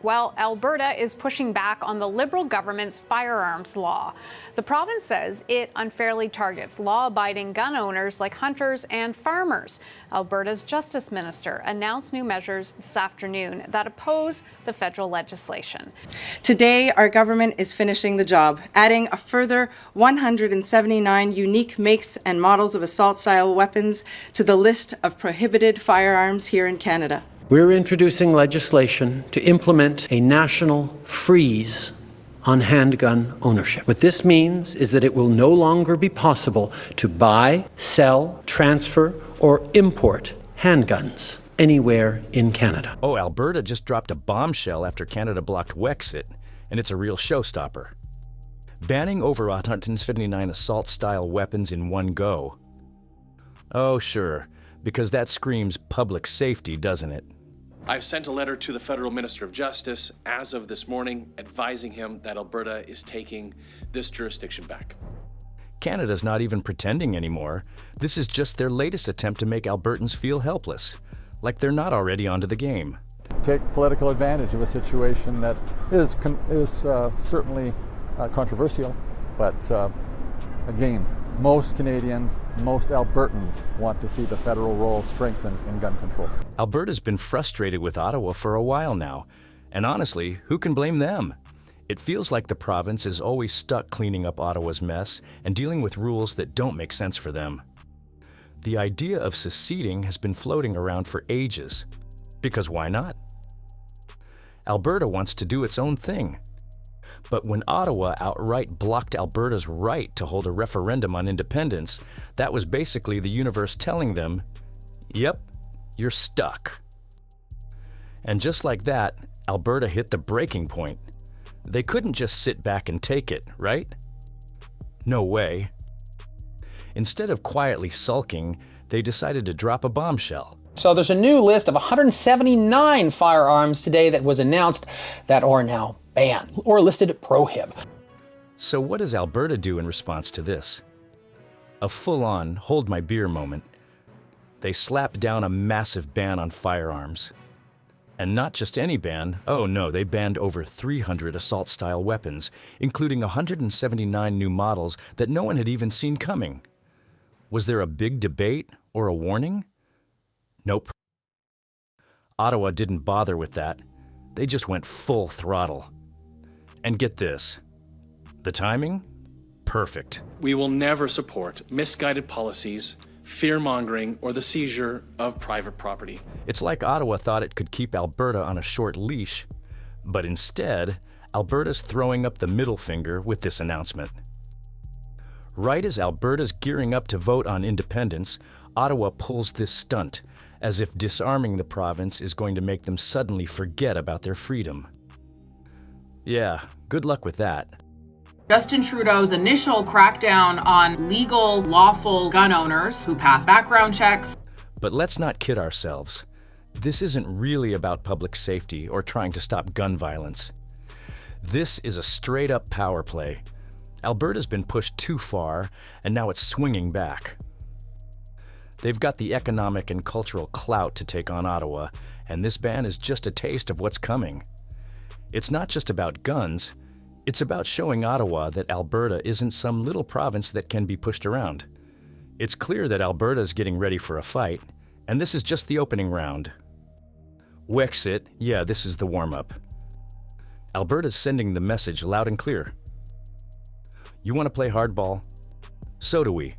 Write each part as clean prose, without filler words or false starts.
Well, Alberta is pushing back on the Liberal government's firearms law. The province says it unfairly targets law-abiding gun owners like hunters and farmers. Alberta's Justice Minister announced new measures this afternoon that oppose the federal legislation. Today, our government is finishing the job, adding a further 179 unique makes and models of assault-style weapons to the list of prohibited firearms here in Canada. We're introducing legislation to implement a national freeze on handgun ownership. What this means is that it will no longer be possible to buy, sell, transfer, or import handguns anywhere in Canada. Oh, Alberta just dropped a bombshell after Canada blocked WEXIT, and it's a real showstopper. Banning over 179 assault-style weapons in one go. Oh, sure, because that screams public safety, doesn't it? I've sent a letter to the Federal Minister of Justice as of this morning, advising him that Alberta is taking this jurisdiction back. Canada's not even pretending anymore. This is just their latest attempt to make Albertans feel helpless, like they're not already onto the game. Take political advantage of a situation that is certainly controversial, but again, most Canadians, most Albertans want to see the federal role strengthened in gun control. Alberta's been frustrated with Ottawa for a while now, and honestly, who can blame them? It feels like the province is always stuck cleaning up Ottawa's mess and dealing with rules that don't make sense for them. The idea of seceding has been floating around for ages, because why not? Alberta wants to do its own thing. But when Ottawa outright blocked Alberta's right to hold a referendum on independence, that was basically the universe telling them, yep, you're stuck. And just like that, Alberta hit the breaking point. They couldn't just sit back and take it, right? No way. Instead of quietly sulking, they decided to drop a bombshell. So there's a new list of 179 firearms today that was announced that are now banned or listed prohib. So what does Alberta do in response to this? A full-on hold my beer moment. They slapped down a massive ban on firearms. And not just any ban, oh no, they banned over 300 assault-style weapons, including 179 new models that no one had even seen coming. Was there a big debate or a warning? Nope. Ottawa didn't bother with that. They just went full throttle. And get this, the timing? Perfect. We will never support misguided policies, fear-mongering, or the seizure of private property. It's like Ottawa thought it could keep Alberta on a short leash, but instead, Alberta's throwing up the middle finger with this announcement. Right as Alberta's gearing up to vote on independence, Ottawa pulls this stunt, as if disarming the province is going to make them suddenly forget about their freedom. Yeah, good luck with that. Justin Trudeau's initial crackdown on legal, lawful gun owners who pass background checks. But let's not kid ourselves. This isn't really about public safety or trying to stop gun violence. This is a straight-up power play. Alberta's been pushed too far, and now it's swinging back. They've got the economic and cultural clout to take on Ottawa, and this ban is just a taste of what's coming. It's not just about guns, it's about showing Ottawa that Alberta isn't some little province that can be pushed around. It's clear that Alberta's getting ready for a fight, and this is just the opening round. WEXIT, yeah, this is the warm-up. Alberta's sending the message loud and clear. You want to play hardball? So do we.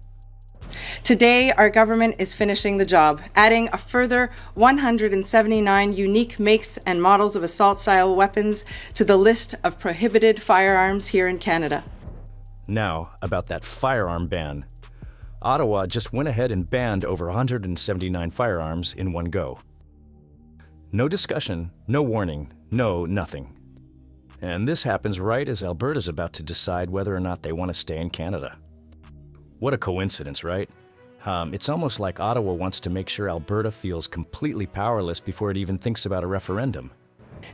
Today, our government is finishing the job, adding a further 179 unique makes and models of assault-style weapons to the list of prohibited firearms here in Canada. Now, about that firearm ban. Ottawa just went ahead and banned over 179 firearms in one go. No discussion, no warning, no nothing. And this happens right as Alberta's about to decide whether or not they want to stay in Canada. What a coincidence, right? It's almost like Ottawa wants to make sure Alberta feels completely powerless before it even thinks about a referendum.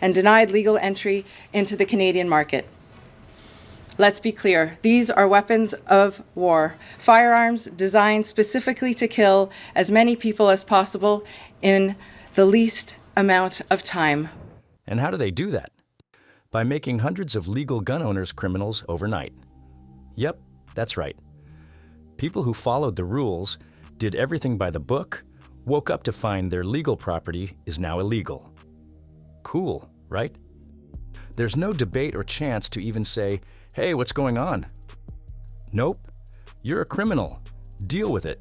And denied legal entry into the Canadian market. Let's be clear, these are weapons of war, firearms designed specifically to kill as many people as possible in the least amount of time. And how do they do that? by making hundreds of legal gun owners criminals overnight. Yep, that's right. People who followed the rules, did everything by the book, woke up to find their legal property is now illegal. Cool, right? There's no debate or chance to even say, hey, what's going on? Nope, you're a criminal. Deal with it.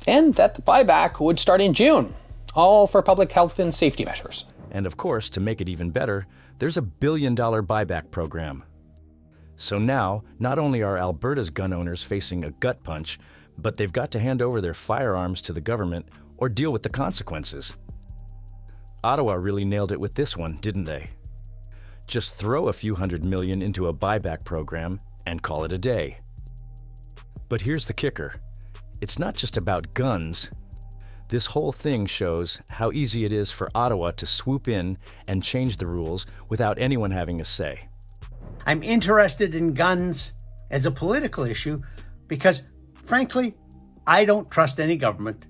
And that the buyback would start in June, all for public health and safety measures. And of course, to make it even better, there's a $1 billion buyback program. So now, not only are Alberta's gun owners facing a gut punch, but they've got to hand over their firearms to the government or deal with the consequences. Ottawa really nailed it with this one, didn't they? Just throw a few $100 million into a buyback program and call it a day. But here's the kicker. It's not just about guns. This whole thing shows how easy it is for Ottawa to swoop in and change the rules without anyone having a say. I'm interested in guns as a political issue because, frankly, I don't trust any government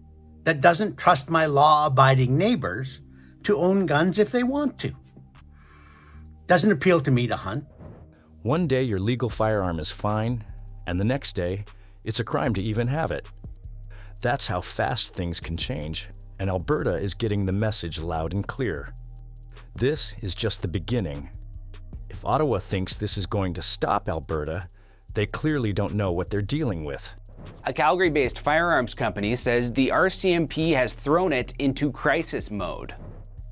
that doesn't trust my law-abiding neighbors to own guns if they want to. Doesn't appeal to me to hunt. One day your legal firearm is fine, and the next day, it's a crime to even have it. That's how fast things can change, and Alberta is getting the message loud and clear. This is just the beginning. If Ottawa thinks this is going to stop Alberta, they clearly don't know what they're dealing with. A Calgary-based firearms company says the RCMP has thrown it into crisis mode.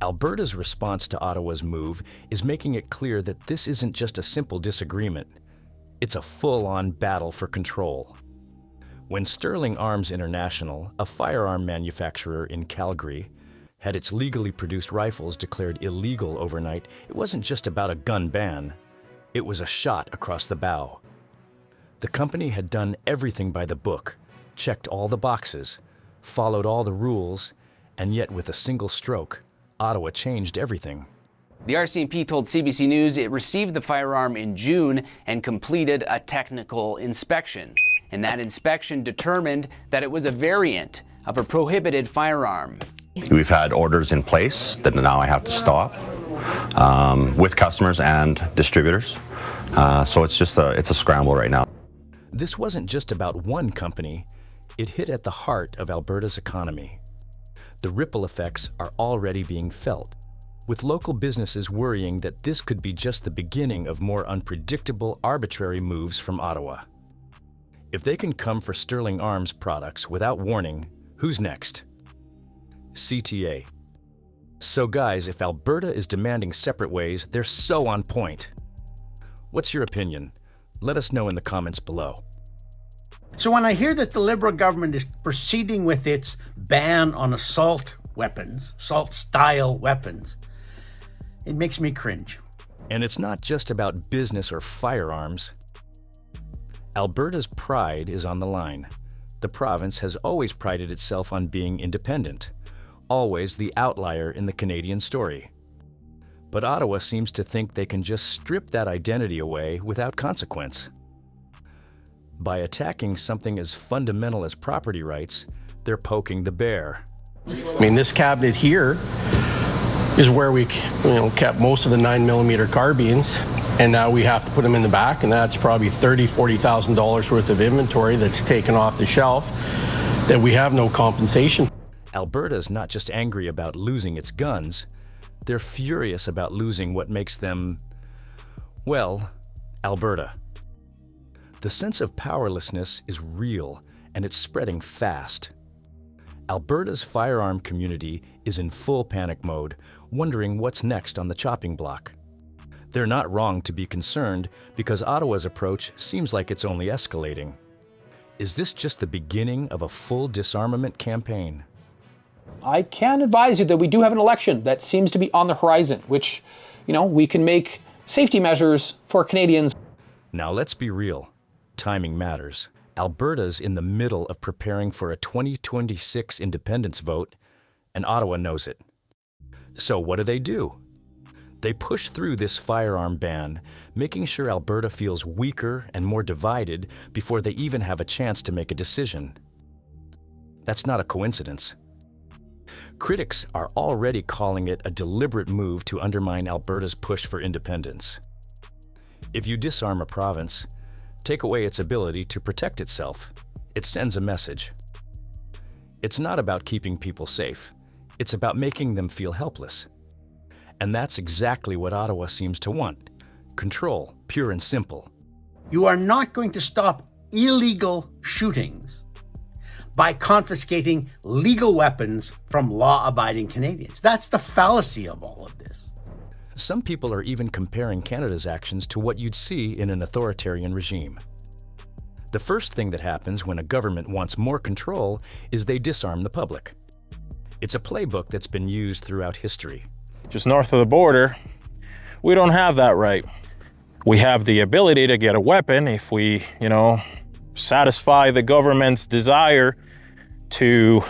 Alberta's response to Ottawa's move is making it clear that this isn't just a simple disagreement. It's a full-on battle for control. When Sterling Arms International, a firearm manufacturer in Calgary, had its legally produced rifles declared illegal overnight, it wasn't just about a gun ban. It was a shot across the bow. The company had done everything by the book, checked all the boxes, followed all the rules, and yet with a single stroke, Ottawa changed everything. The RCMP told CBC News it received the firearm in June and completed a technical inspection. And that inspection determined that it was a variant of a prohibited firearm. We've had orders in place that now I have to stop with customers and distributors. So it's a scramble right now. This wasn't just about one company. It hit at the heart of Alberta's economy. The ripple effects are already being felt, with local businesses worrying that this could be just the beginning of more unpredictable, arbitrary moves from Ottawa. If they can come for Sterling Arms products without warning, who's next? CTA. So guys, if Alberta is demanding separate ways, they're so on point. What's your opinion? Let us know in the comments below. So when I hear that the Liberal government is proceeding with its ban on assault weapons, assault-style weapons, it makes me cringe. And it's not just about business or firearms. Alberta's pride is on the line. The province has always prided itself on being independent, always the outlier in the Canadian story. But Ottawa seems to think they can just strip that identity away without consequence. By attacking something as fundamental as property rights, they're poking the bear. I mean, this cabinet here is where we kept most of the 9mm carbines, and now we have to put them in the back, and that's probably $30,000–$40,000 worth of inventory that's taken off the shelf that we have no compensation. Alberta's not just angry about losing its guns, they're furious about losing what makes them, well, Alberta. The sense of powerlessness is real, and it's spreading fast. Alberta's firearm community is in full panic mode, wondering what's next on the chopping block. They're not wrong to be concerned because Ottawa's approach seems like it's only escalating. Is this just the beginning of a full disarmament campaign? I can advise you that we do have an election that seems to be on the horizon, which, we can make safety measures for Canadians. Now let's be real. Timing matters. Alberta's in the middle of preparing for a 2026 independence vote, and Ottawa knows it. So what do? They push through this firearm ban, making sure Alberta feels weaker and more divided before they even have a chance to make a decision. That's not a coincidence. Critics are already calling it a deliberate move to undermine Alberta's push for independence. If you disarm a province, take away its ability to protect itself, it sends a message. It's not about keeping people safe. It's about making them feel helpless. And that's exactly what Ottawa seems to want. Control, pure and simple. You are not going to stop illegal shootings by confiscating legal weapons from law-abiding Canadians. That's the fallacy of all of this. Some people are even comparing Canada's actions to what you'd see in an authoritarian regime. The first thing that happens when a government wants more control is they disarm the public. It's a playbook that's been used throughout history. Just north of the border, we don't have that right. We have the ability to get a weapon if we, satisfy the government's desire to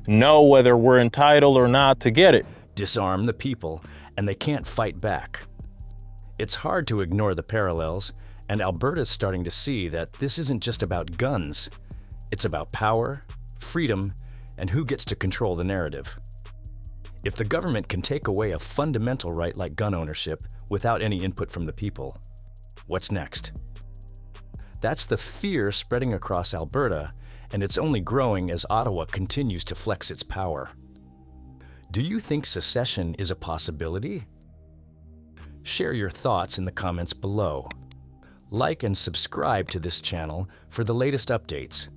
know whether we're entitled or not to get it. Disarm the people, and they can't fight back. It's hard to ignore the parallels, and Alberta's starting to see that this isn't just about guns. It's about power, freedom, and who gets to control the narrative. If the government can take away a fundamental right like gun ownership without any input from the people, what's next? That's the fear spreading across Alberta, and it's only growing as Ottawa continues to flex its power. Do you think secession is a possibility? Share your thoughts in the comments below. Like and subscribe to this channel for the latest updates.